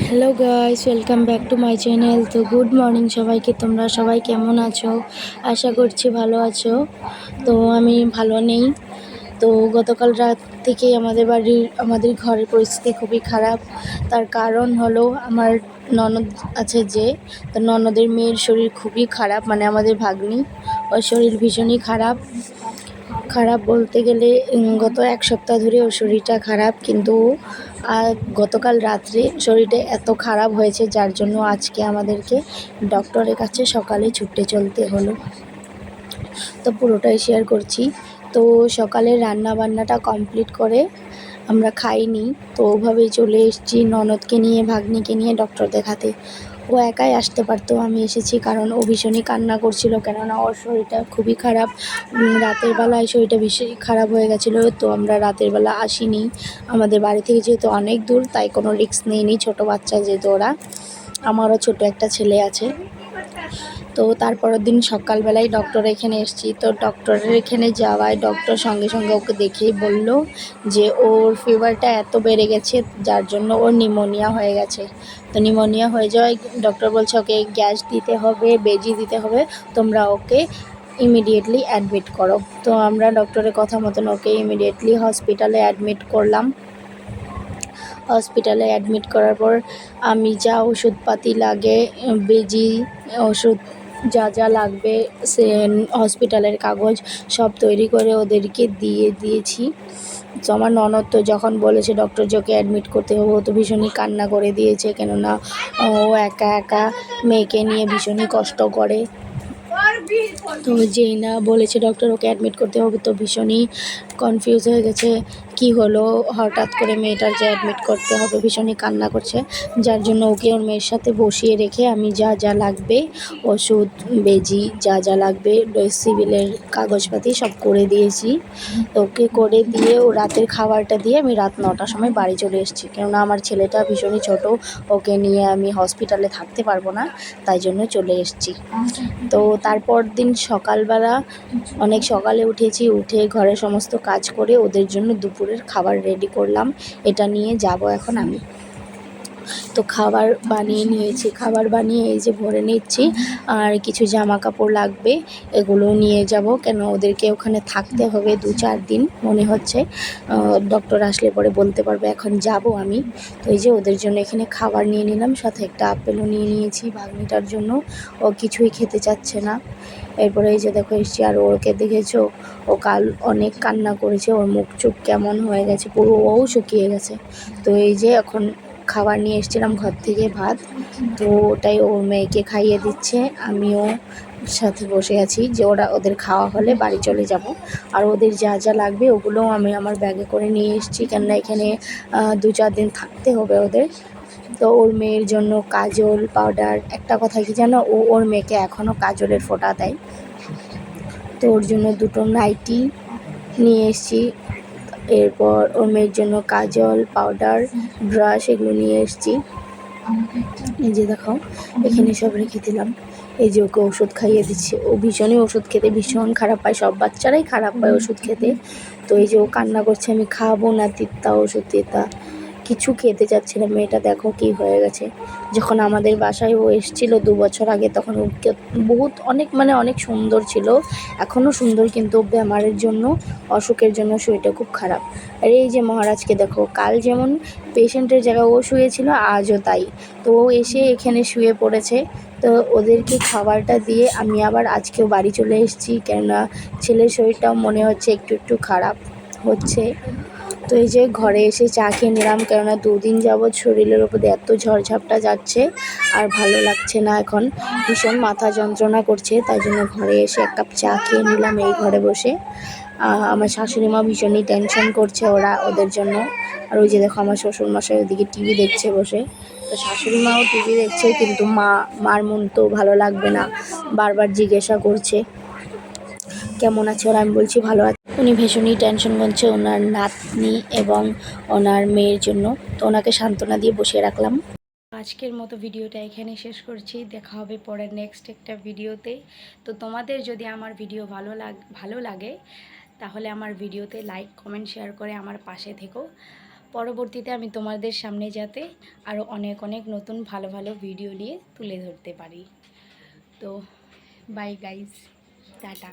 Hello guys, welcome back to my channel. তো good morning সবাইকে। তোমরা সবাই কেমন আছো? আশা করছি ভালো আছো। তো আমি ভালো নেই। তো গতকাল রাত থেকেই আমাদের ঘরের পরিস্থিতি খুবই খারাপ। তার কারণ হলো আমার ননদ আছে তো ননদের মেয়ের শরীর খুবই খারাপ, মানে আমাদের ভাগ্নি, ওর শরীর ভীষণই খারাপ। খারাপ বলতে গেলে গত এক সপ্তাহ ধরে ওর শরীরটা খারাপ, কিন্তু গতকাল রাত্রে শরীরটা এত খারাপ হয়েছে যার জন্য আজকে আমাদেরকে ডক্টরের কাছে সকালে ছুটে চলতে হলো। তো পুরোটাই শেয়ার করছি। তো সকালে রান্না বান্নাটা কমপ্লিট করে আমরা খাইনি, তো ওভাবেই চলে এসেছি ননদকে নিয়ে, ভাগ্নিকে নিয়ে ডক্টর দেখাতে। ও একাই আসতে পারতো, আমি এসেছি কারণ ও ভীষণই কান্না করছিল, কেননা ওর শরীরটা খুবই খারাপ। রাতের বেলায় শরীরটা বেশি খারাপ হয়ে গেছিলো, তো আমরা রাতের বেলা আসিনি। আমাদের বাড়ি থেকে যেহেতু অনেক দূর, তাই কোনো রিস্ক নেইনি। ছোটো বাচ্চা যেহেতু ওরা, আমারও ছোটো একটা ছেলে আছে। তো তারপরের দিন সকালবেলায় ডক্টরের এখানে এসেছি। তো ডক্টরের এখানে যাওয়ায় ডক্টর সঙ্গে সঙ্গে ওকে দেখেই বলল যে ওর ফিভারটা এত বেড়ে গেছে যার জন্য ওর নিউমোনিয়া হয়ে গেছে। তো নিউমোনিয়া হয়ে যাওয়ায় ডক্টর বলছে ওকে গ্যাস দিতে হবে, বেজি দিতে হবে, তোমরা ওকে ইমিডিয়েটলি অ্যাডমিট করো। তো আমরা ডক্টরের কথা মতন ওকে ইমিডিয়েটলি হসপিটালে অ্যাডমিট করলাম। হসপিটালে অ্যাডমিট করার পর আমি যা ওষুধপাতি লাগে, বেজি, ওষুধ যা যা লাগবে, সে হসপিটালের কাগজ সব তৈরি করে ওদেরকে দিয়েছি। তো আমার ননদ তো যখন বলেছে ডক্টর যে ওকে অ্যাডমিট করতে হবে, ও তো ভীষণই কান্না করে দিয়েছে, কেননা ও একা একা মেয়েকে নিয়ে ভীষণই কষ্ট করে। তো যেই না বলেছে ডক্টর ওকে অ্যাডমিট করতে হবে, তো ভীষণই কনফিউজ হয়ে গেছে কি হলো, হঠাৎ করে মেয়েটার যে অ্যাডমিট করতে হবে, ভীষণই কান্না করছে। যার জন্য ওকে ওর মেয়ের সাথে বসিয়ে রেখে আমি যা যা লাগবে, ওষুধ, বেজি, যা যা লাগবে, সিভিলের কাগজপাতি সব করে দিয়েছি। ওকে করে দিয়ে ও রাতের খাবারটা দিয়ে আমি রাত 9টার সময় বাড়ি চলে এসেছি, কেননা আমার ছেলেটা ভীষণই ছোট, ওকে নিয়ে আমি হসপিটালে থাকতে পারবো না, তাই জন্য চলে এসেছি। তো তারপর দিন সকালবেলা অনেক সকালে উঠেছি, উঠে ঘরের সমস্ত কাজ করে ওদের জন্য দুপুরের খাবার রেডি করলাম। এটা নিয়ে যাব এখন আমি। তো খাবার বানিয়ে নিয়েছি, খাবার বানিয়ে এই যে ভরে নিচ্ছি। আর কিছু জামা কাপড় লাগবে, এগুলো নিয়ে যাব, কেন ওদেরকে ওখানে থাকতে হবে 2-4 দিন মনে হচ্ছে। ডক্টর আসলে পরে বলতে পারবে, এখন যাব আমি। তো এই যে ওদের জন্য এখানে খাবার নিয়ে নিলাম, সাথে একটা আপেলও নিয়ে নিয়েছি ভাগ্নিটার জন্য, ও কিছুই খেতে চাচ্ছে না। এরপরে এই যে দেখো এসছি, আর ওকে দেখেছো, ও কাল অনেক কান্না করেছে, ওর মুখ চোখ কেমন হয়ে গেছে, পুরো ও শুকিয়ে গেছে। তো এই যে এখন খাবার নিয়ে এসেছিলাম ঘর থেকে, ভাত, তো ওটাই ওর মেয়েকে খাইয়ে দিচ্ছে, আমিও সাথে বসে আছি যে ওদের খাওয়া হলে বাড়ি চলে যাব। আর ওদের যা যা লাগবে ওগুলোও আমি আমার ব্যাগে করে নিয়ে এসেছি, কেননা এখানে 2-4 দিন থাকতে হবে ওদের। তো ওর মেয়ের জন্য কাজল, পাউডার, একটা কথা কি জানো, ওর মেয়েকে এখনও কাজলের ফোঁটা দেয়, তো ওর জন্য 2টো নাইটি নিয়ে এসেছি। এরপর ওর মেয়ের জন্য কাজল, পাউডার, ব্রাশ, এগুলো নিয়ে এসেছি। এই যে দেখো এখানে সব রেখে দিলাম। এই যে ওকে ওষুধ খাইয়ে দিচ্ছি, ও ভীষণই ওষুধ খেতে ভীষণ খারাপ পায়, সব বাচ্চারাই খারাপ পায় ওষুধ খেতে। তো এই যে ও কান্না করছে, আমি খাবো না, তিতা ওষুধ, তিতা, কিছু খেতে চাচ্ছে না। মেয়েটা দেখো কি হয়ে গেছে। যখন আমাদের বাসায় ও এসেছিল 2 বছর আগে, তখন ওকে অনেক সুন্দর ছিল, এখনও সুন্দর, কিন্তু বেমারের জন্য, অসুখের জন্য শরীরটা খুব খারাপ। আর এই যে মহারাজকে দেখো, কাল যেমন পেশেন্টের জায়গায় ও শুয়েছিল, আজও তাই। তো ও এসে এখানে শুয়ে পড়েছে। তো ওদেরকে খাবারটা দিয়ে আমি আবার আজকেও বাড়ি চলে এসেছি, কেননা ছেলের শরীরটাও মনে হচ্ছে একটু একটু খারাপ হচ্ছে। তো এই যে ঘরে এসে চা খেয়ে নিলাম, কেননা 2 দিন যাবৎ শরীরের ওপর দিয়ে এত ঝড়ঝাপটা যাচ্ছে, আর ভালো লাগছে না, এখন ভীষণ মাথা যন্ত্রণা করছে, তাই জন্য ঘরে এসে 1 কাপ চা খেয়ে নিলাম এই ঘরে বসে। আমার শাশুড়ি মা ভীষণই টেনশন করছে ওদের জন্য। আর ওই যে দেখো আমার শ্বশুরমশাই ওদিকে টিভি দেখছে বসে। তো শাশুড়ি মাও টিভি দেখছে, কিন্তু মার মন তো ভালো লাগবে না, বারবার জিজ্ঞাসা করছে কেমন আছে ওরা। আমি বলছি ভালো আছে। উনি ভীষণই টেনশন করছে ওনার নাতনি এবং ওনার মেয়ের জন্য, তো ওনাকে সান্ত্বনা দিয়ে বসিয়ে রাখলাম। আজকের মতো ভিডিওটা এখানে শেষ করছি, দেখা হবে পরের নেক্সট একটা ভিডিওতে। তো তোমাদের যদি আমার ভিডিও ভালো লাগে, তাহলে আমার ভিডিওতে লাইক, কমেন্ট, শেয়ার করে আমার পাশে থেকো। পরবর্তীতে আমি তোমাদের সামনে যাতে আরও অনেক অনেক নতুন ভালো ভালো ভিডিও নিয়ে তুলে ধরতে পারি। তো বাই গাইস, টাটা।